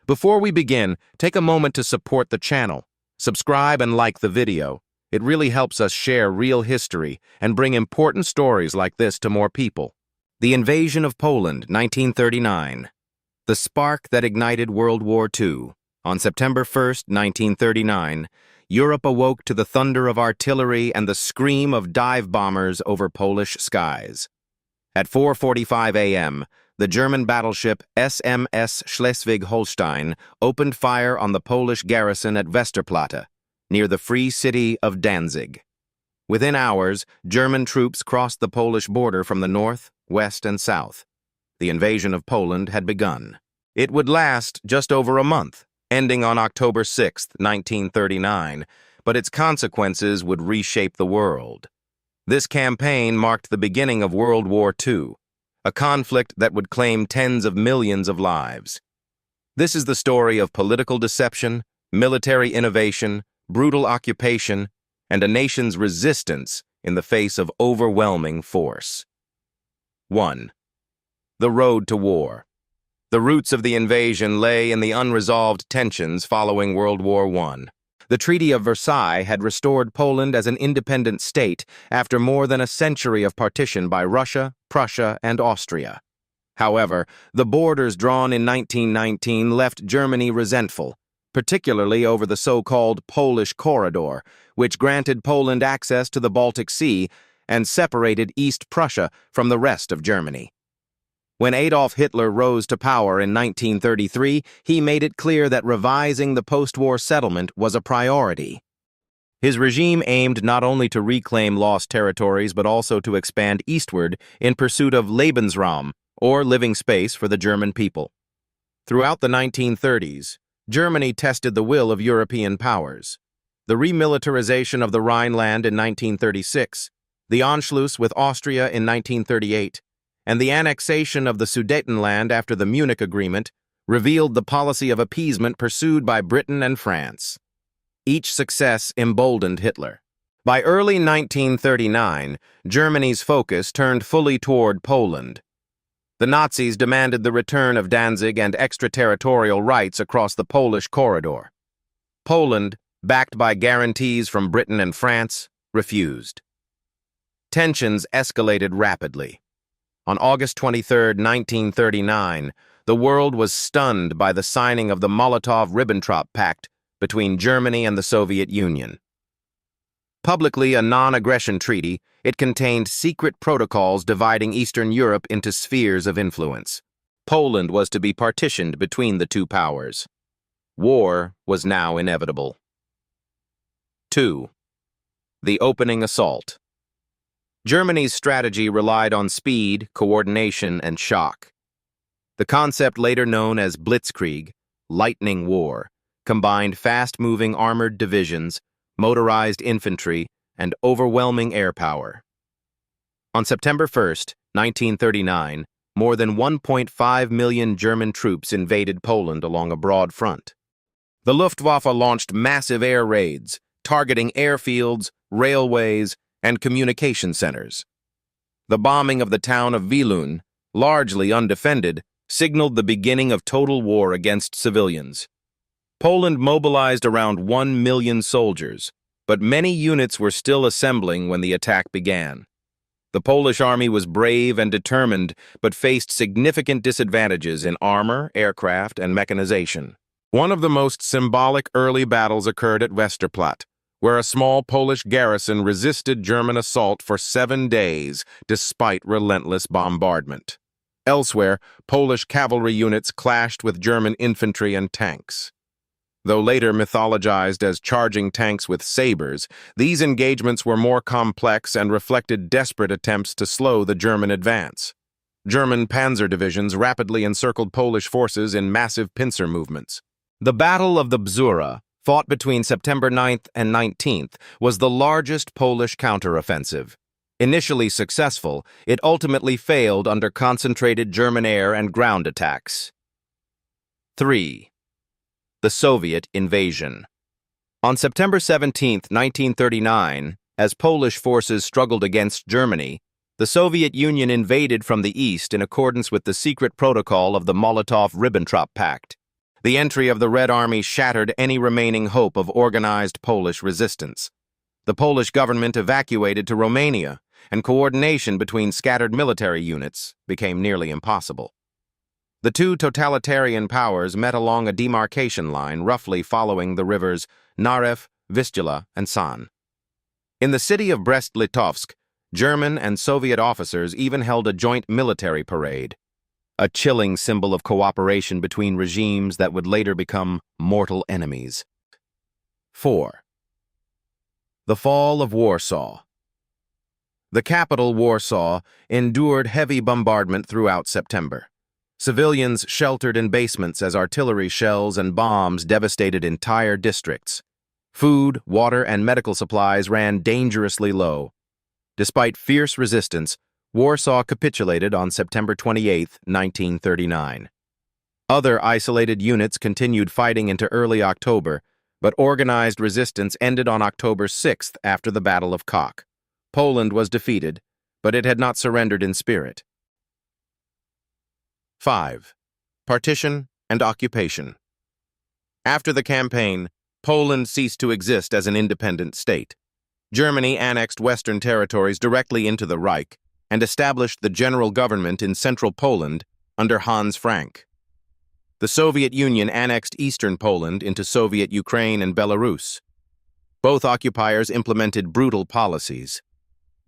Before we begin, take a moment to support the channel. Subscribe and like the video. It really helps us share real history and bring important stories like this to more people. The invasion of Poland, 1939. The spark that ignited World War II. On September 1st, 1939, Europe awoke to the thunder of artillery and the scream of dive bombers over Polish skies. At 4:45 a.m., the German battleship SMS Schleswig-Holstein opened fire on the Polish garrison at Westerplatte, near the free city of Danzig. Within hours, German troops crossed the Polish border from the north, west, and south. The invasion of Poland had begun. It would last just over a month, ending on October 6, 1939, but its consequences would reshape the world. This campaign marked the beginning of World War II, a conflict that would claim tens of millions of lives. This is the story of political deception, military innovation, brutal occupation, and a nation's resistance in the face of overwhelming force. 1. The road to war. The roots of the invasion lay in the unresolved tensions following World War I. The Treaty of Versailles had restored Poland as an independent state after more than a century of partition by Russia, Prussia, and Austria. However, the borders drawn in 1919 left Germany resentful, particularly over the so-called Polish Corridor, which granted Poland access to the Baltic Sea and separated East Prussia from the rest of Germany. When Adolf Hitler rose to power in 1933, he made it clear that revising the post-war settlement was a priority. His regime aimed not only to reclaim lost territories but also to expand eastward in pursuit of Lebensraum, or living space for the German people. Throughout the 1930s, Germany tested the will of European powers. The remilitarization of the Rhineland in 1936, the Anschluss with Austria in 1938, and the annexation of the Sudetenland after the Munich Agreement revealed the policy of appeasement pursued by Britain and France. Each success emboldened Hitler. By early 1939, Germany's focus turned fully toward Poland. The Nazis demanded the return of Danzig and extraterritorial rights across the Polish corridor. Poland, backed by guarantees from Britain and France, refused. Tensions escalated rapidly. On August 23, 1939, the world was stunned by the signing of the Molotov-Ribbentrop Pact between Germany and the Soviet Union. Publicly a non-aggression treaty, it contained secret protocols dividing Eastern Europe into spheres of influence. Poland was to be partitioned between the two powers. War was now inevitable. 2. The opening assault. Germany's strategy relied on speed, coordination, and shock. The concept later known as Blitzkrieg, lightning war, combined fast-moving armored divisions, motorized infantry, and overwhelming air power. On September 1, 1939, more than 1.5 million German troops invaded Poland along a broad front. The Luftwaffe launched massive air raids, targeting airfields, railways, and communication centers. The bombing of the town of Wielun, largely undefended, signaled the beginning of total war against civilians. Poland mobilized around 1 million soldiers, but many units were still assembling when the attack began. The Polish army was brave and determined, but faced significant disadvantages in armor, aircraft, and mechanization. One of the most symbolic early battles occurred at Westerplatte, where a small Polish garrison resisted German assault for 7 days despite relentless bombardment. Elsewhere, Polish cavalry units clashed with German infantry and tanks. Though later mythologized as charging tanks with sabers, these engagements were more complex and reflected desperate attempts to slow the German advance. German panzer divisions rapidly encircled Polish forces in massive pincer movements. The Battle of the Bzura, fought between September 9th and 19th, was the largest Polish counteroffensive. Initially successful, it ultimately failed under concentrated German air and ground attacks. 3. The Soviet invasion. On September 17, 1939, as Polish forces struggled against Germany, the Soviet Union invaded from the east in accordance with the secret protocol of the Molotov-Ribbentrop Pact. The entry of the Red Army shattered any remaining hope of organized Polish resistance. The Polish government evacuated to Romania, and coordination between scattered military units became nearly impossible. The two totalitarian powers met along a demarcation line roughly following the rivers Narew, Vistula, and San. In the city of Brest-Litovsk, German and Soviet officers even held a joint military parade, a chilling symbol of cooperation between regimes that would later become mortal enemies. 4. The fall of Warsaw. The capital, Warsaw, endured heavy bombardment throughout September. Civilians sheltered in basements as artillery shells and bombs devastated entire districts. Food, water, and medical supplies ran dangerously low. Despite fierce resistance, Warsaw capitulated on September 28, 1939. Other isolated units continued fighting into early October, but organized resistance ended on October 6th after the Battle of Kock. Poland was defeated, but it had not surrendered in spirit. 5. Partition and occupation. After the campaign, Poland ceased to exist as an independent state. Germany annexed Western territories directly into the Reich and established the general government in central Poland under Hans Frank. The Soviet Union annexed eastern Poland into Soviet Ukraine and Belarus. Both occupiers implemented brutal policies.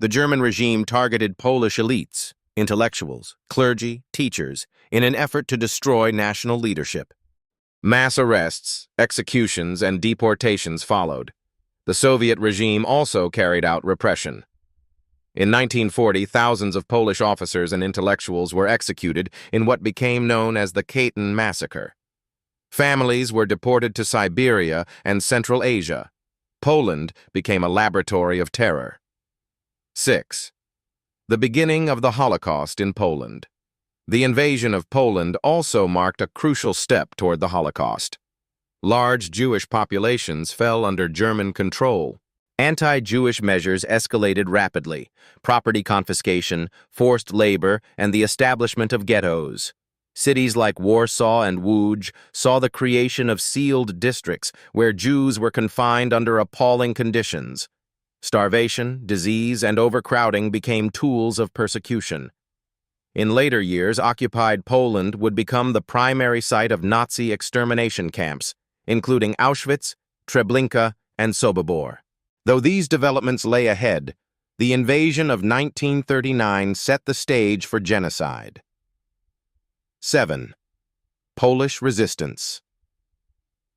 The German regime targeted Polish elites, intellectuals, clergy, teachers, in an effort to destroy national leadership. Mass arrests, executions, and deportations followed. The Soviet regime also carried out repression. In 1940, thousands of Polish officers and intellectuals were executed in what became known as the Katyn Massacre. Families were deported to Siberia and Central Asia. Poland became a laboratory of terror. 6. The beginning of the Holocaust in Poland. The invasion of Poland also marked a crucial step toward the Holocaust. Large Jewish populations fell under German control. Anti-Jewish measures escalated rapidly: property confiscation, forced labor, and the establishment of ghettos. Cities like Warsaw and Łódź saw the creation of sealed districts where Jews were confined under appalling conditions. Starvation, disease, and overcrowding became tools of persecution. In later years, occupied Poland would become the primary site of Nazi extermination camps, including Auschwitz, Treblinka, and Sobibor. Though these developments lay ahead, the invasion of 1939 set the stage for genocide. 7. Polish resistance.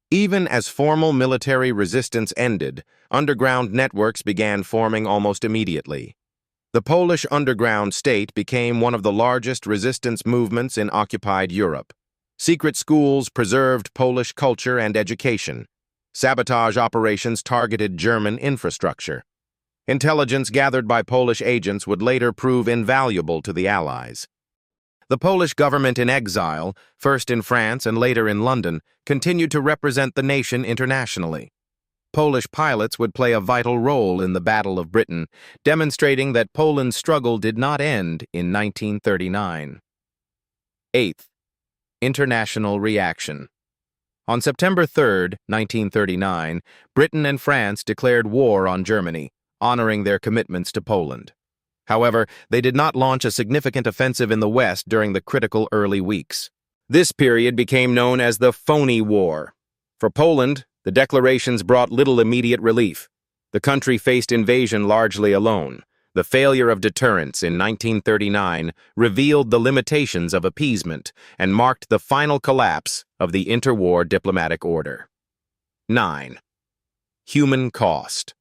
Even as formal military resistance ended, underground networks began forming almost immediately. The Polish underground state became one of the largest resistance movements in occupied Europe. Secret schools preserved Polish culture and education. Sabotage operations targeted German infrastructure. Intelligence gathered by Polish agents would later prove invaluable to the Allies. The Polish government in exile, first in France and later in London, continued to represent the nation internationally. Polish pilots would play a vital role in the Battle of Britain, demonstrating that Poland's struggle did not end in 1939. 8. International reaction. On September 3, 1939, Britain and France declared war on Germany, honoring their commitments to Poland. However, they did not launch a significant offensive in the West during the critical early weeks. This period became known as the Phony War. For Poland, the declarations brought little immediate relief. The country faced invasion largely alone. The failure of deterrence in 1939 revealed the limitations of appeasement and marked the final collapse of the interwar diplomatic order. 9. Human cost.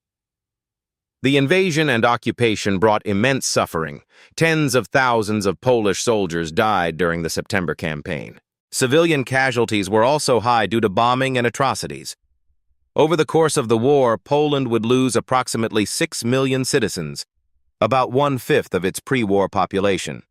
The invasion and occupation brought immense suffering. Tens of thousands of Polish soldiers died during the September campaign. Civilian casualties were also high due to bombing and atrocities. Over the course of the war, Poland would lose approximately 6 million citizens, about 1/5 of its pre-war population.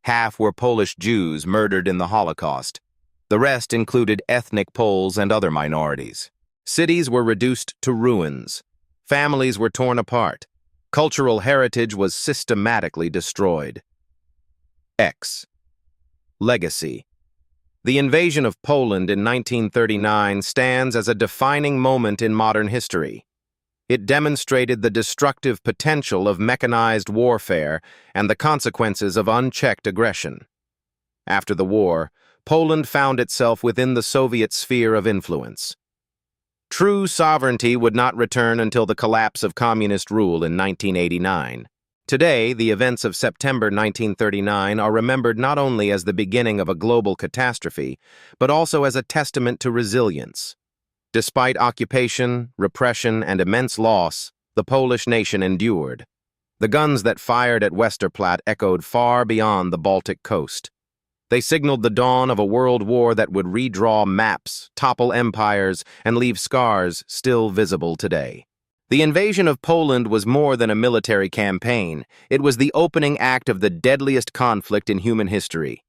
Half were Polish Jews murdered in the Holocaust. The rest included ethnic Poles and other minorities. Cities were reduced to ruins. Families were torn apart. Cultural heritage was systematically destroyed. X. Legacy. The invasion of Poland in 1939 stands as a defining moment in modern history. It demonstrated the destructive potential of mechanized warfare and the consequences of unchecked aggression. After the war, Poland found itself within the Soviet sphere of influence. True sovereignty would not return until the collapse of communist rule in 1989. Today, the events of September 1939 are remembered not only as the beginning of a global catastrophe, but also as a testament to resilience. Despite occupation, repression, and immense loss, the Polish nation endured. The guns that fired at Westerplatte echoed far beyond the Baltic coast. They signaled the dawn of a world war that would redraw maps, topple empires, and leave scars still visible today. The invasion of Poland was more than a military campaign. It was the opening act of the deadliest conflict in human history.